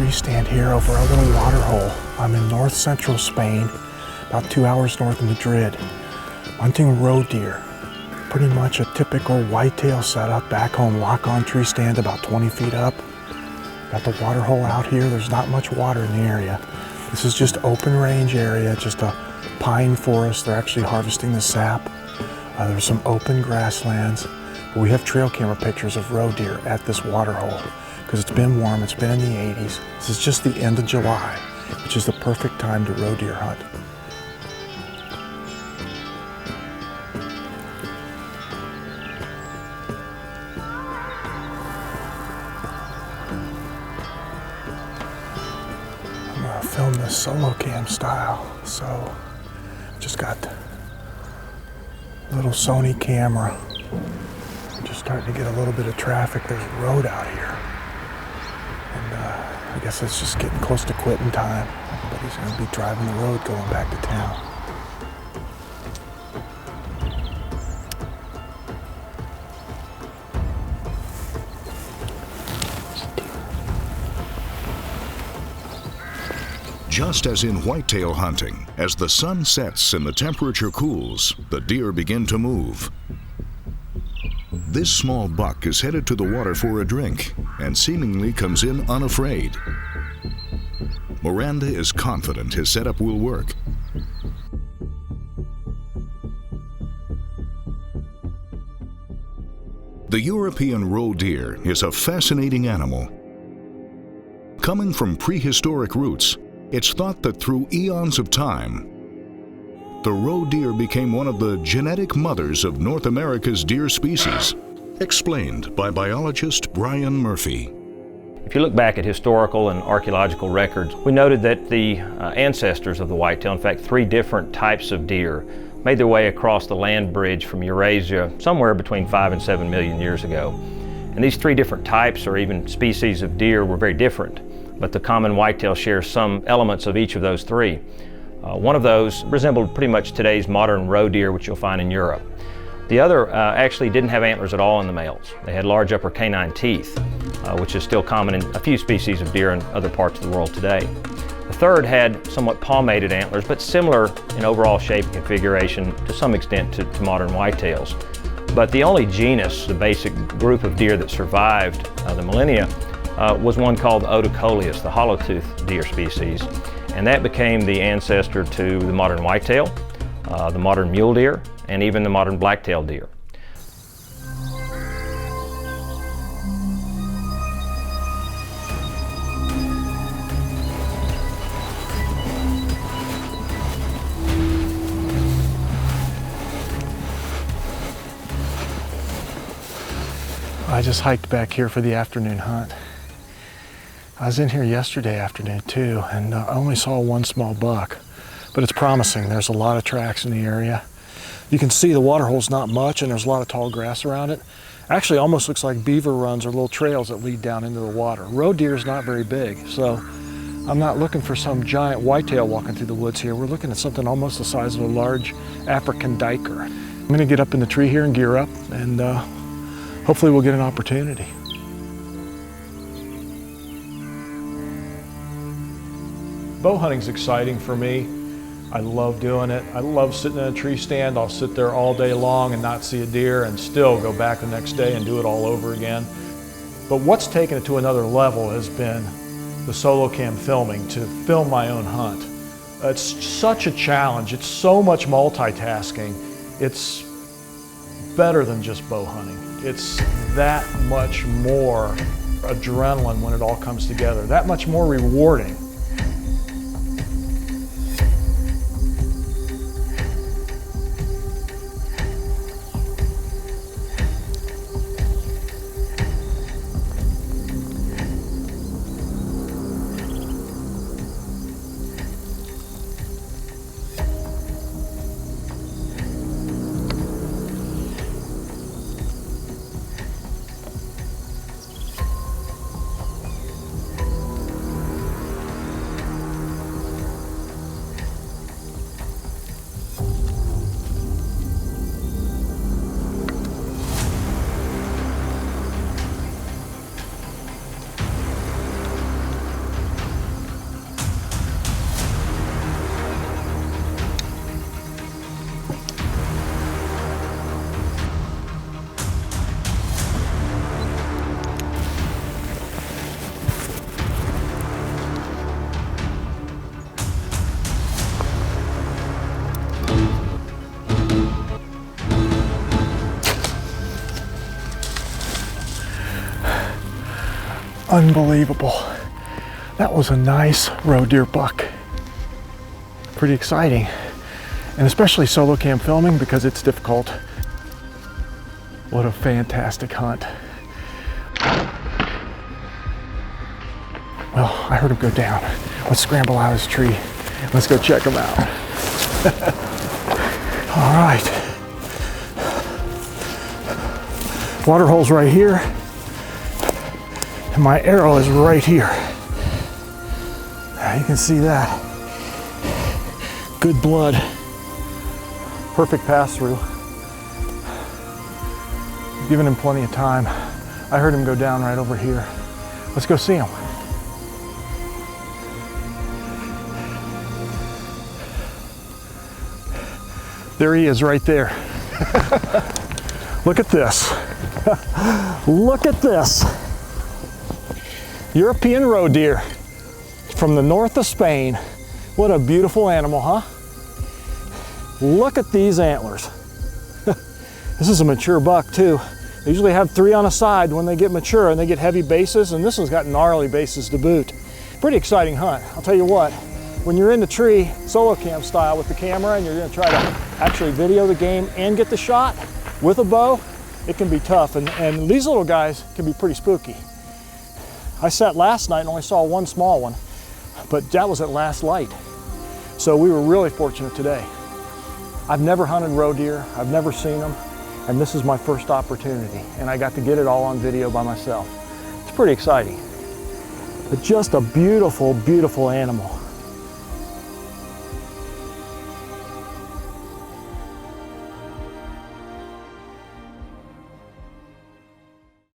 tree stand here over a little water hole. I'm in north central Spain, about 2 hours north of Madrid, hunting roe deer. Pretty much a typical whitetail setup, back home lock-on tree stand about 20 feet up. Got the water hole out here. There's not much water in the area. This is just open range area, just a pine forest. They're actually harvesting the sap. There's some open grasslands. But we have trail camera pictures of roe deer at this water hole because it's been warm, it's been in the 80s. This is just the end of July, which is the perfect time to roe deer hunt. I'm gonna film this solocam style, so just got a little Sony camera. I'm just starting to get a little bit of traffic. There's a road out here. And I guess it's just getting close to quitting time. Everybody's gonna be driving the road going back to town. Just as in whitetail hunting, as the sun sets and the temperature cools, the deer begin to move. This small buck is headed to the water for a drink and seemingly comes in unafraid. Miranda is confident his setup will work. The European roe deer is a fascinating animal. Coming from prehistoric roots, it's thought that through eons of time, the roe deer became one of the genetic mothers of North America's deer species. Explained by biologist Brian Murphy. If you look back at historical and archaeological records, we noted that the ancestors of the whitetail, in fact 3 different types of deer, made their way across the land bridge from Eurasia somewhere between 5 and 7 million years ago. And these 3 different types or even species of deer were very different, but the common whitetail shares some elements of each of those 3. One of those resembled pretty much today's modern roe deer, which you'll find in Europe. The other actually didn't have antlers at all in the males. They had large upper canine teeth, which is still common in a few species of deer in other parts of the world today. The third had somewhat palmated antlers, but similar in overall shape and configuration to some extent to modern whitetails. But the only genus, the basic group of deer that survived the millennia, was one called the Odocoleus, the hollow-toothed deer species. And that became the ancestor to the modern whitetail, the modern mule deer, and even the modern black-tailed deer. I just hiked back here for the afternoon hunt. I was in here yesterday afternoon too, and I only saw one small buck, but it's promising. There's a lot of tracks in the area. You can see the water hole's not much and there's a lot of tall grass around it. Actually almost looks like beaver runs or little trails that lead down into the water. Roe deer is not very big, so I'm not looking for some giant whitetail walking through the woods here. We're looking at something almost the size of a large African diker. I'm gonna get up in the tree here and gear up, and hopefully we'll get an opportunity. Bow hunting's exciting for me. I love doing it. I love sitting in a tree stand. I'll sit there all day long and not see a deer and still go back the next day and do it all over again. But what's taken it to another level has been the solocam filming, to film my own hunt. It's such a challenge. It's so much multitasking. It's better than just bow hunting. It's that much more adrenaline when it all comes together, that much more rewarding. Unbelievable. That was a nice roe deer buck. Pretty exciting. And especially solo cam filming because it's difficult. What a fantastic hunt. Well, I heard him go down. Let's scramble out of his tree. Let's go check him out. All right. Water hole's right here. And my arrow is right here. You can see that. Good blood. Perfect pass through. Giving him plenty of time. I heard him go down right over here. Let's go see him. There he is right there. Look at this. Look at this. European roe deer from the north of Spain. What a beautiful animal, huh? Look at these antlers. This is a mature buck too. They usually have 3 on a side when they get mature and they get heavy bases, and this one's got gnarly bases to boot. Pretty exciting hunt. I'll tell you what, when you're in the tree, solo cam style with the camera, and you're gonna try to actually video the game and get the shot with a bow, it can be tough, and these little guys can be pretty spooky. I sat last night and only saw one small one, but that was at last light. So we were really fortunate today. I've never hunted roe deer, I've never seen them, and this is my first opportunity, and I got to get it all on video by myself. It's pretty exciting, but just a beautiful, beautiful animal.